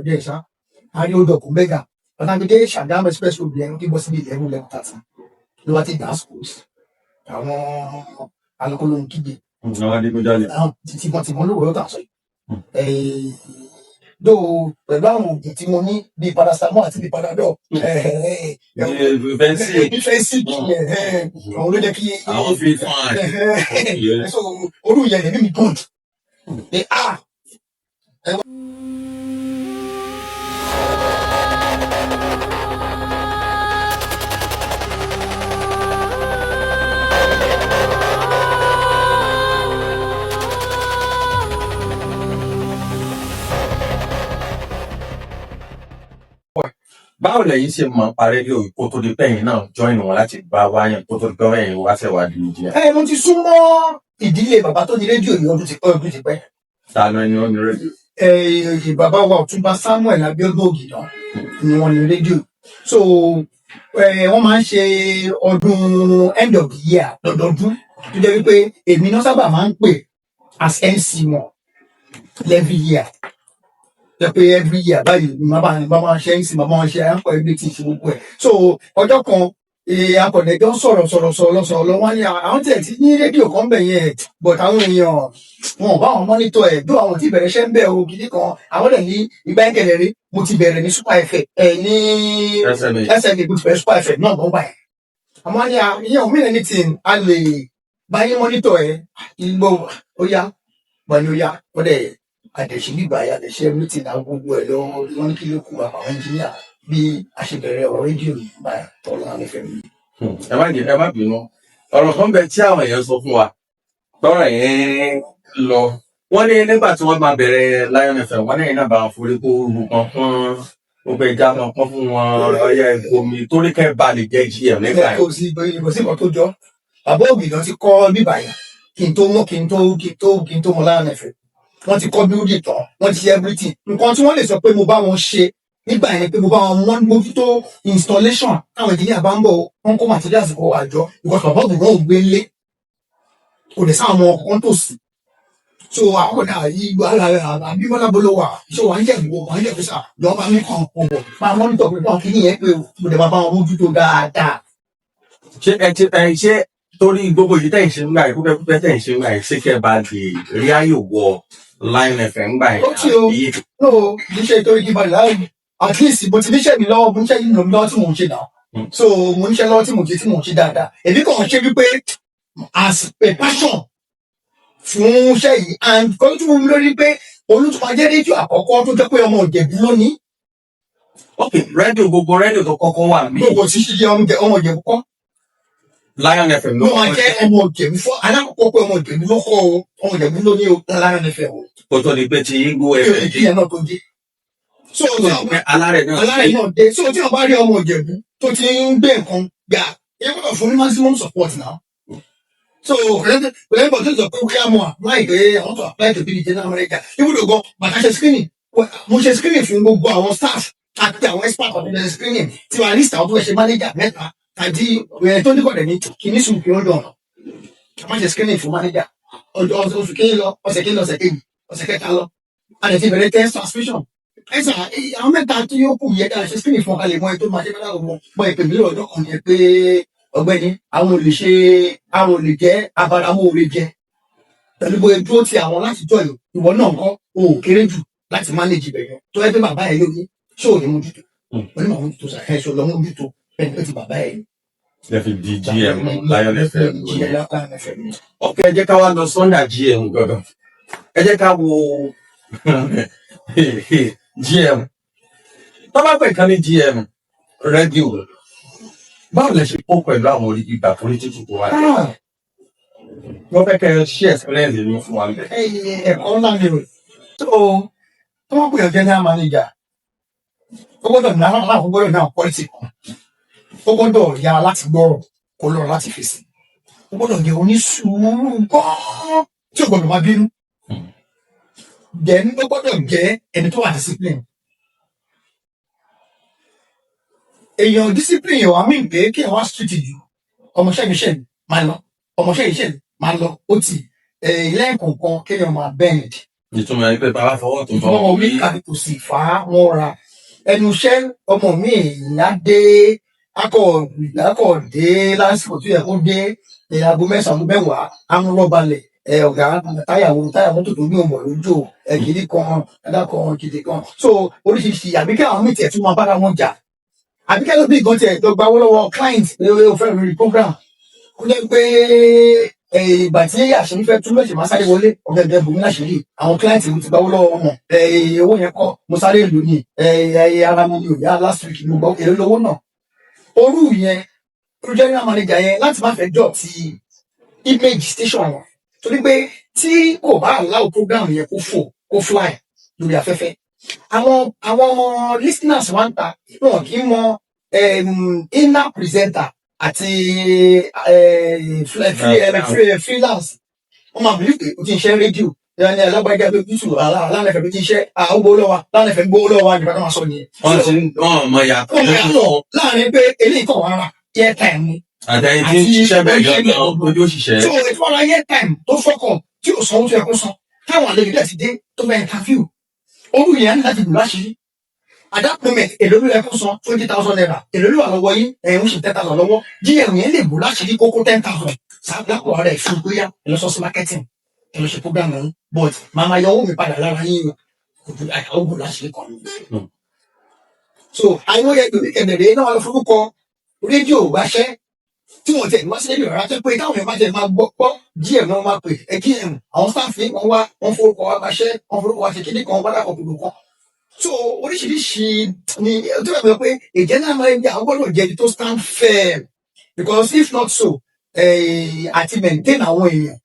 díẹ̀ ṣá a rí odò kò mẹ́gà ọ̀nà àgbèdè Ṣàgámù express road yẹn kí bọ́ síbi 11:30 ló wá ti dà schools àwọn alukolo ń kígbe àwọn adigunjalè. àwọn tìmọ̀tìmọ̀ lówó lọ́tà sọ yìí dó pẹ̀lú àwọn oògùn tí mo ní bíi paracetamol àti bíi panadol fẹ́ǹsì àwọn ló jẹ́ kí àwọn fi fún so olú yẹn lè mímí good báwo lẹ̀yin ṣe mọ̀ pa rédíò kó tó di pẹ́yìn náà join wọn láti bá wáyàn kó tó di pẹ́ ẹ̀yin wá ṣèwádìí nìjìyà. mo ti súnmọ́ ìdílé bàbá tó ní rédíò yìí ọdún ti pẹ́. ta ló ní wọn ní rédíò. bàbá wa Ọ̀túnba Samuel Abiodun Ogidan ni wọ́n ní rédíò so wọ́n máa ń ṣe ọdún end of the year lọ́dọọdún tó jẹ́ wípé èmi náà sábà máa ń pè as MC wọn every year jẹ́ pé every year báyìí ni bá máa ṣe MC bá máa ṣe àǹkọ everything ṣe gbogbo ẹ̀ so ọjọ́ kan akọ̀dẹ̀jọ́ sọ̀rọ̀ lọ́wọ́ ní àwọn tẹ̀ tí ní rédíò kan bẹ̀ yẹn but àwọn èèyàn wọn ò bá wọn mọ́nítọ̀ ẹ̀ bí àwọn tí bẹ̀rẹ̀ iṣẹ́ ń bẹ̀ o gidi kan àwọn dẹ̀ ní ìgbà ìkẹlẹ̀ rí mo ti bẹ̀rẹ̀ ní Super FM ní SMA mo ti bẹ̀rẹ̀ Super FM náà gbọ́n báyìí àmọ́ ní ìyẹn ò mìíràn ní tí a lè bá yín mọ́nítọ̀ ẹ̀ igbó ó yá wọ́n ní ó yá ó dẹ̀ àdẹ̀ṣe nígbà yà àdẹ̀ṣe everything náà gbogbo ẹ̀ lọ wọ́n ní kí ló kù àwọn ẹnjìníà bí a ṣe bẹ̀rẹ̀ ọ̀rọ̀ rédíò yìí báyìí tọ́lá nífẹ̀ẹ́ mi. ẹ má bínú ọ̀rọ̀ kan bẹ tí àwọn èèyàn sọ fún wa tọ́rọ̀ yẹn lọ wọ́n ní nígbà tí wọ́n máa bẹ̀rẹ̀ Lion FM wọ́n ní iná bá wọn forí kó rú kan fún gbogbo ẹja kan pọ́n fún wọn ọyẹ ìbomi torí kẹ́ bá lè jẹ́ GM nígbà yẹn. kò sí nǹkan tó jọ bàbá Ògìdán ti kọ́ bíbà yẹn kí n tó mọ Lion FM wọ́n ti kọ́ bíúdì tán wọ́n ti ṣe everything nǹkan tí wọ́n lè sọ pé mo bá wọn ṣe nígbà yẹn pé mo bá wọn mójútó installation táwọn engineer bá ń bọ̀ wọ́n kó materials kó àjọ because bàbá Ògìdán ò gbé lé kò lè sáwọn ọmọ ọkàn tó sí so àwọn ọ̀dà yìí Abímbọ́lá Bolówà ṣé wà ń jẹ̀bù wà ń jẹ̀bù sà lọ́ọ́ bá mi kàn ọ̀bọ̀ máa mọ́nítọ̀ pé wọ́n kì í yẹn pé mo dẹ̀ máa bá wọn mójútó dáadáa. ṣé torí gbogbo yìí tẹ̀yìn ṣe ń gbà yìí púpẹ́ tẹ̀yìn ṣe ń gbà yìí ṣé kẹ́ bá lè rí ayò wọ Lion FM gbà yìí. ó ti o no kì í ṣe torí kí n balẹ̀ láàyè at least mo ti níṣẹ́ mi lọ́wọ́ mo níṣẹ́ yìí lọ́wọ́ tí mò ń ṣe náà so mo níṣẹ́ lọ́wọ́ tí mò ń ṣe dáadáa èmi kàn ṣe wípé as a passion fún iṣẹ́ yìí and kọ́ tó wù mí lórí pé olùtúpàjẹ́ rédíò àkọ́kọ́ tó jẹ́ pé ọmọ Ìjẹ̀bú lónìí. ok gbogbo rédíò tó kọ́kọ́ wà mí. gbogbo tí ṣíṣe ọmọ Ìjẹ̀bú kọ́. Lion FM ló máa jẹ́ ọmọ Ìjẹ̀bú fún alákọ̀ọ́kọ́ pé ọmọ Ìjẹ̀bú ló kọ́ ọmọ Ìjẹ̀bú ló ní Lion FM. kó tó di pé ti Igbo FM dé. ìyẹn náà tó dé. so alárẹ̀ náà dé so tí wọ́n bá rí ọmọ Ìjẹ̀bú tó ti ń gbé nǹkan gbà ẹ gbọ́dọ̀ fún ní maximum support now. so lẹ́yìn bọ̀ tó sọ pé wíyá mo apply pé àwọn tó apply to be the general manager ibùdó gan bàtà ṣe screening mo ṣe screening fún gbogbo àwọn staff àti àwọn expert of the screening tí wàá list àwọn tó fẹ́ ṣe manager mẹ́ta tàbí tó ní kọ̀dẹ̀ ní kìíní sùn kí ó dùn ọ̀nà a máa ṣe screening fún manager oṣù kéyìn lọ ọ̀sẹ̀ kéyìn lọ ọ̀sẹ̀ kejì ọ̀sẹ̀ kẹta lọ a lè ti bẹ̀rẹ̀ test transmission ẹ̀sà àwọn mẹ́ta tí yóò kù yẹ ká ṣe screening fún ọkàlẹ̀ mọ́ ẹ tó máa ṣe fẹ́lá ọmọ mọ́ ìpè mí lọ́dọ̀ kan yẹn pé ọ̀gbẹ́ni àwọn olè jẹ́ abáramọ́ olè jẹ́ pẹ̀lú bóyá dúró ti àwọn láti jọ ìwọ náà kọ́ o ò kéré jù láti manage ibẹ̀ tó ẹgbẹ́ bàbá ẹ̀ lórí ṣé ò ní mójútó onímọ̀ mójútó ṣàkẹ́sọ lọ mójútó ẹni tó ti bàbá ẹ̀. ẹ fi di GM Lion FM ọkẹ ẹ jẹ́ ká wá lọ sọndà GM gbọ́dọ̀ ẹ jẹ́ ká wo GM tó bá pè kán ní GM rédíò báwo lẹ ṣe kó pẹ̀lú àwọn ìgbà pólítíkì tó wà lẹ́yìn wọ́n fẹ́ kẹ́ ṣí experience ní fún wa. ẹ̀kọ́ ńlá ni o tó wọ́n pè ọ́ general manager ó gbọ́dọ̀ ní aláwọ̀ gbọ́dọ̀ ní àwọn politics ó gbọ́dọ̀ yára láti gbọ́rọ̀ kó lọ́rọ̀ láti fèsì ó gbọ́dọ̀ jẹ́ onísùúrù gan-an tí ó gbọ́dọ̀ máa bínú then ó gbọ́dọ̀ jẹ́ ẹni tó wà discipline èèyàn discipline yẹn wà mí pé kí ẹ wá street jù ọmọọṣẹ́ mi ṣẹ̀ máa lọ ọmọọṣẹ́ yìí ṣẹ̀ máa lọ ó tì lẹ́ẹ̀kọ̀ọ̀kan kéèyàn máa bend ìtumọ̀ ẹni pé bàbá fọwọ́ tó ìfọwọ́ fọwọ́ orí wí. kàbí kò sì fà á wọn ra ẹnu iṣẹ́ ọmọ mi ìyá dé akọ̀ dé lásìkò tó yẹ kó dé aago mẹ́sàn-án mẹ́wàá amúrọ̀balẹ̀ ọ̀gá táyà mọ́tò tó ní ọmọ lójó kìdí kan ẹ̀dá kan kìdí kan so oríṣiríṣi àbíkẹ́ àwọn míì tiẹ̀ tún máa bára wọn jà àbíkẹ́ ló bí nǹkan tiẹ̀ lọ gbawó lọ́wọ́ client ó fẹ́ lórí program ó jẹ́ pé ìgbà tí àṣírí fẹ́ tún lọ́ọ̀ṣì máa sáré wọlé ọ̀gẹ̀dẹ̀ bùnmí láṣìírí àwọn client mi ti gbawó lọ́wọ́ wọn owó yẹn kọ́ mo sáré lò ní ara mi ò yá last week mo gbọ́ èrè lówó náà orú yẹn general manager yẹn láti má fẹ́ dọ̀ ti image station wọn torí pé tí kò bá allow program yẹn kó fly lórí afẹ́fẹ́ àwọn listeners wa ń ta wọn kì í mọ inner presenter àti freelance wọn máa believe pé o ti ń ṣe rédíò ní alágbájá pé bísù alánẹfẹ bí ti ń ṣe àwògbó lọ́wọ́ alánẹfẹ gbówó lọ́wọ́ àjùbá tó máa sọ nìyẹn. wọ́n mọ ìyàtọ̀. wọ́n mọ ìyàtọ̀ láàrin pé eléyìí kàn wá ra airtime ni àtẹ̀yìn tí ń ṣiṣẹ́ bẹ́ẹ̀ gan-an ojú òṣìṣẹ́. so ètò ọ̀rọ̀ airtime tó fọ́kọ̀ tí ò sanwó tó yẹ kó san táwọn àlejò dẹ̀ ti dé tó bá interview orú yẹn ní láti gbìyànjú àṣírí at that moment èlò ló yẹ kó san 20,000 naira èlò ló wà lọ́wọ́ yín ń ṣe 10,000 lọ́wọ́ gm yẹn lè bù láṣírí kókó 10,000 sábàpọ̀ ara ẹ̀ fún bóyá ẹ lọ sọ́sí marketing ẹ lọ ṣe program ọ̀hún but màmá yọ owó mi padà lára yín o bù láṣírí kan mi. so àwọn yẹn gbèmí kẹ̀dẹ̀rẹ̀ náà lọ forúkọ rédíò wáṣẹ́ tí wọ́n tẹ̀ wá sí rédíò rárá tó pé táwọn yẹn bá tẹ̀ máa gbọ́ gm náà máa pè ẹ gm àwọn staff yìí kan wá wọ́n forúkọ wá wáṣẹ́ wọ́n forúkọ wá ṣe kíní kan wọ́n dákọ̀ kúrò kan so oríṣiríṣi ni tó bá bẹ̀rẹ̀ pé ìjẹ́nà máa ń jẹ́ àwọn gbọ́dọ̀ jẹ́ ẹni tó stand firm because if not so àti maintain àwọn èèyàn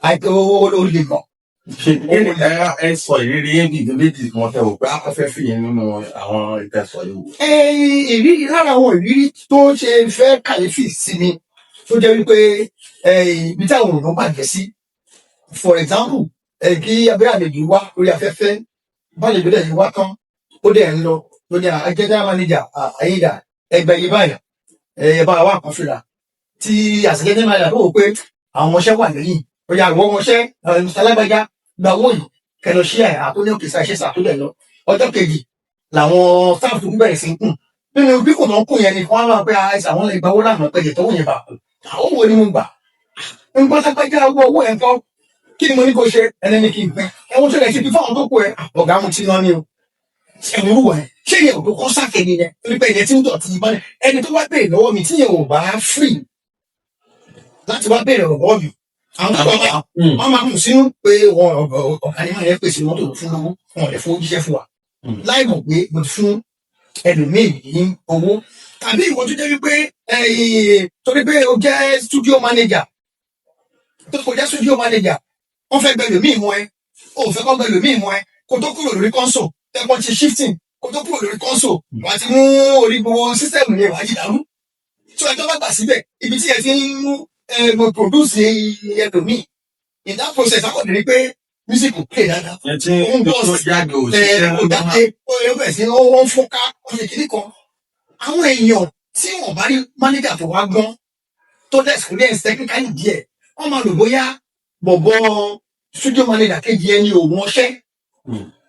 àti ó lè mọ̀. ẹ sọ ìrírí yín bí méjì kan tẹ ò pé afẹ́fẹ́ fi yín nínú àwọn ìtẹ̀sọ̀ yìí wò. ìrírí lára àwọn ìrírí tó ṣe fẹ́ kàyéfì sí mi tó jẹ́ wípé ibi táwọn èèyàn bàjẹ́ sí for example kí abẹ́rẹ́ àlejò wá lórí afẹ́fẹ́ báyìí ló dẹ̀ yìí wá tán ó dẹ̀ ń lọ ló ní general manager àyíǹda ẹgbẹ́ yìí báyìí ẹ̀yẹ bá wà kan fìlà tí àṣìkẹ́ general manager tó wò pé àwọn ọmọọṣẹ́ wà lẹ́yìn ó yà àwọn ọmọọṣẹ́ alágbájá gba owó yìí kẹlọ ṣí ẹ̀ àtúnyẹ òkèsà ìṣẹ́sà tó dẹ̀ lọ ọjọ́ kejì làwọn staff tó bẹ̀rẹ̀ sí ń kùn nínú bí kò náà kùn yẹn ni wọ́n á máa pẹ́ àìsàn àwọn lè gba owó lánàá pẹ̀jẹ̀ tó wù yẹn bà àwọn wo ni mo gbà ń gbọ́ sápẹ́jà owó ẹ̀ kọ́ kí ni mo ní kó ṣe ẹni ní kí n pín ẹwọn tó lè ṣe bí fáwọn tó kú ẹ ọgá mo ti ná ní o ẹwọn rú ẹ ṣé yẹn ò tó kọ́ sáfẹ́ ni yẹn torí pé ẹ̀yẹ tí ń dọ̀tí yìí báyìí ẹni tó wá béèrè lọ́wọ́ mi tí yẹn ò bá free láti wá béèrè lọ́wọ́ mi àwọn tó wá wọn máa mú sínú pé ọ̀gá ni wọn yẹn pèsè mọ́tò fún lówó wọn ò lè fowó jíṣẹ́ fún wa láì mọ̀ pé mo ti fún ẹlòmíì ní owó tàbí ìwọ tó jẹ́ wípé torí pé o jẹ́ studio manager tó kò jẹ́ studio manager wọ́n fẹ́ gbẹ lòmíì mọ́ ẹ ó fẹ́ kọ́ gbẹ lòmíì mọ́ ẹ kó tó kúrò lórí console tẹ́kọ̀ ti shifting kó tó kúrò lórí console wà á ti mú orí gbogbo system yẹn wà á jì dàrú tí wọ́n tó bá gbà síbẹ̀ ibi tí ẹ ti ń produce ẹlòmíì in that process akọ̀dé ni pé music kò play dáadáa ó ń bọ̀ ó dáké ó bẹ̀ sí ó ń fọ́nká ó ṣe kiri kan àwọn èèyàn tí wọ́n bá rí manager tó wá gbọ́n tó dẹ̀ experience technically díẹ̀ wọ́n máa lò bóyá bọ̀bọ̀ studio manager kejì ẹni òun ọṣẹ́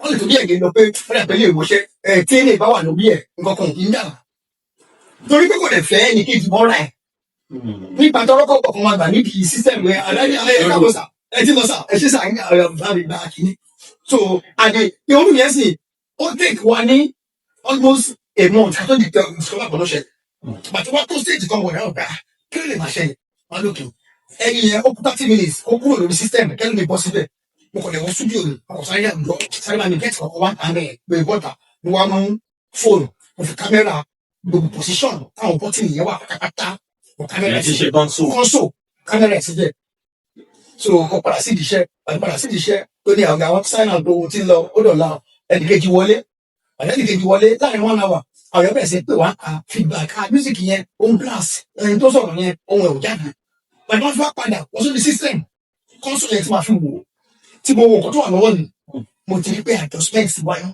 wọ́n lè tó bí ẹ̀gẹ́ lọ pé wọ́n lè pẹ̀lú ìwọṣẹ́ tí ilé bá wà lórí ẹ̀ nǹkan kan kì í dà torí pé kò lè fẹ́ ẹni kejì mọ́ra ẹ̀ nípa tọ́rọ́kọ̀ kọ̀ọ̀kan máa gbà níbi system rẹ̀ aláìní káwọ́sà ẹ ti lọ sà ẹ ṣe sà ní àgbà kìíní so àdè ìhòòhò yẹn sì ó take wa ní almost a month kátó di discover production bàtí wọ́n tó stage kan wọ̀ náà gbà kí ló lè máa ṣẹlẹ̀ wọn lókè ẹyin yẹn ó kú 30 minutes ó kúrò lórí system kẹ́lú mi bọ́ síbẹ̀ mo kàn lè wọ studio ni ọkọ̀ sáré àgbọ̀ sáré máa mi get ọkọ̀ wá tàn bẹ́ẹ̀ gbé bọ́tà mo wá mú fóònù mo fi kámẹ́rà gbogbo position táwọn bọ́tìnì yẹn wà pátápátá mo kámẹ́rà sí console kámẹ́rà sí bẹ́ẹ̀ so ó padà sí ìdíṣẹ́ àti padà sí ìdíṣẹ́ tó ní àwọn àwọn sign out ohun tí ń lọ ó dọ̀la ẹnìkejì wọlé ẹnìkejì wọlé láàrin 1 hour àwọn ẹgbẹ́ ẹ̀sìn pé wá feedback music yẹn ohun blast ẹni tó sọ̀rọ̀ yẹn ohun ẹ̀ ò jáde pẹ̀lú wọn fi wá padà wọ́n sórí system console yẹn ti máa fi wò ó tí mo wo nǹkan tó wà lọ́wọ́ ni mo ti rí pé adjustment ti wáyé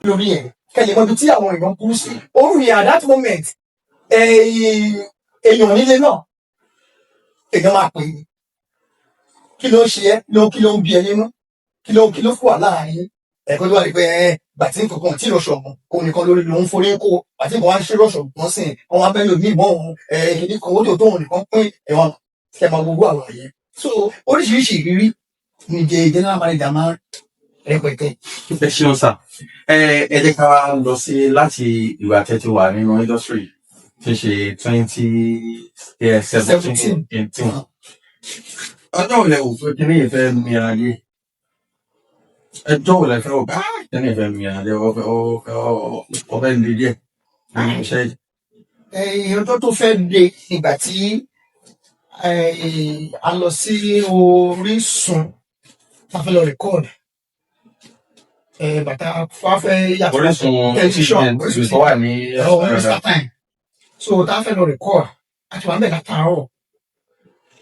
lórí ẹ̀ kẹlẹ̀ mọ́bi tí àwọn èèyàn kú sí orú yẹn at that moment èèyàn nílé náà èèyàn máa pè é kí ló ń ṣe ẹ́ kí ló ń bí ẹ nínú kí ló fún wa láàrin ẹ̀kọ́ tó wà ní pé gbàtí nǹkan tí ìrọ̀ṣọ̀gùn òun nìkan lórí lòun forí kó gbàtí nǹkan wá ń ṣe ìrọ̀ṣọ̀gùn kan sìn àwọn abẹ́lé òní ìmọ̀ òun kìíní kan owó tó òun nìkan pín ẹ̀wọ̀n kẹ́ máa gbogbo àwọn yẹn so oríṣiríṣi ìrírí ní general manager máa ń rẹpẹtẹ. ẹ ṣeun sà. ẹ jẹ́ ká wá lọ sí láti ìwà tẹ́tí wà nínú industry tí ń ṣe 2017 18. ọjọ́ òun lẹ wò pé kíní yìí fẹ́ mìíràn dé ẹjọ́ òun lẹ fẹ́ wò bá kíní yìí fẹ́ mìíràn dé ọfẹ́ lè díẹ̀ nínú iṣẹ́ yìí. ọjọ́ tó fẹ́ dé ìgbà tí a lọ sí Orísun tá a fẹ́ lọ rẹ̀kọ́ọ̀dù bàtà wá fẹ́ yàtọ̀ Orísun tẹlifíṣọ̀n tó wà ní Startime so tá a fẹ́ lọ rẹ̀kọ́ọ̀dù àti wà ń bẹ̀ látàárọ̀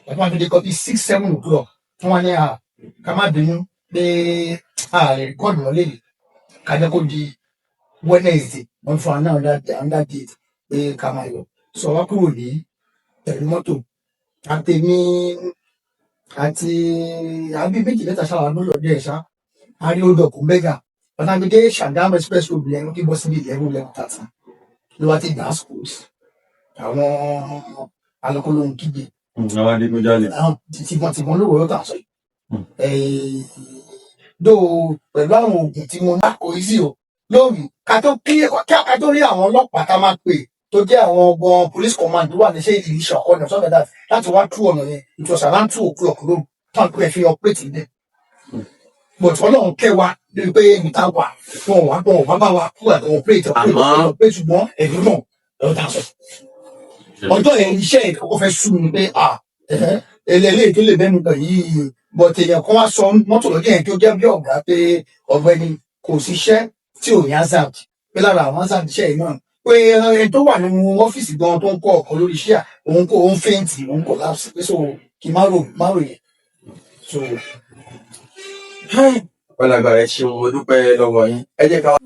bàtà wà fi dé kọ́ bí 6-7 o'clock wọ́n wá ní ká má bínú pé rẹ̀kọ́ọ̀dù wọn lè ká jẹ́ kó di Wednesday wọ́n fún wa náà under date pé ká máa yọ sọ wá kúrò ní pẹ̀lú mọ́tò àtẹ̀mí àti àbí méjì mẹ́ta ṣáà wà lórí ọdẹ ẹ̀ṣá àrí odò kò mẹ́gà ọ̀nà àgbèdè Ṣàgámù express road lẹ́nu kí bọ́ síbi 11:30 ló wá ti gbà schools àwọn alukolo ń kígbe àwọn adigunjalè tìbọn lówó yóò tà sọ yìí dó pẹ̀lú àwọn oògùn tí mo ná kò í sí o lórí ká tó rí àwọn ọlọ́pàá ká máa pè tó jẹ́ àwọn ọgbọ́n police command wà ní ṣe ìlíṣà ọ̀nà sọ́dọ̀ dà láti wá tú ọ̀nà yẹn it was around 2 o'clock lóru táwọn pé ẹ fi operate ní. but Ọlọ́run kẹ́ wa lórí pé ibi tá a wà wọn wá bá wa kú àtọ̀ operate ṣùgbọ́n ẹ̀dùn náà lọ́wọ́ tá a sọ. ọjọ́ yẹn iṣẹ́ ìkọ́kọ́ fẹ́ sú mi pé eléyìí tó lè bẹ́nu gbà yìí but èèyàn kan wá sọ mọ́tò lọ́jọ́ yẹn tó jẹ́ bí ọ̀gá pé ọ̀gbẹ́ni kò síṣẹ́ tí ò ní hazard pé lára àwọn hazard iṣẹ́ yìí náà pé ẹni tó wà nínú ọ́fíìsì gan tó ń kọ́ ọ̀kan lórí iṣẹ́ òun fẹ́ǹtì òun collapse pé so kì í má rò yẹn so. ọlágbára ẹ ṣeun mo dúpẹ́ lọ́wọ́ yín ẹ jẹ́ ká wá.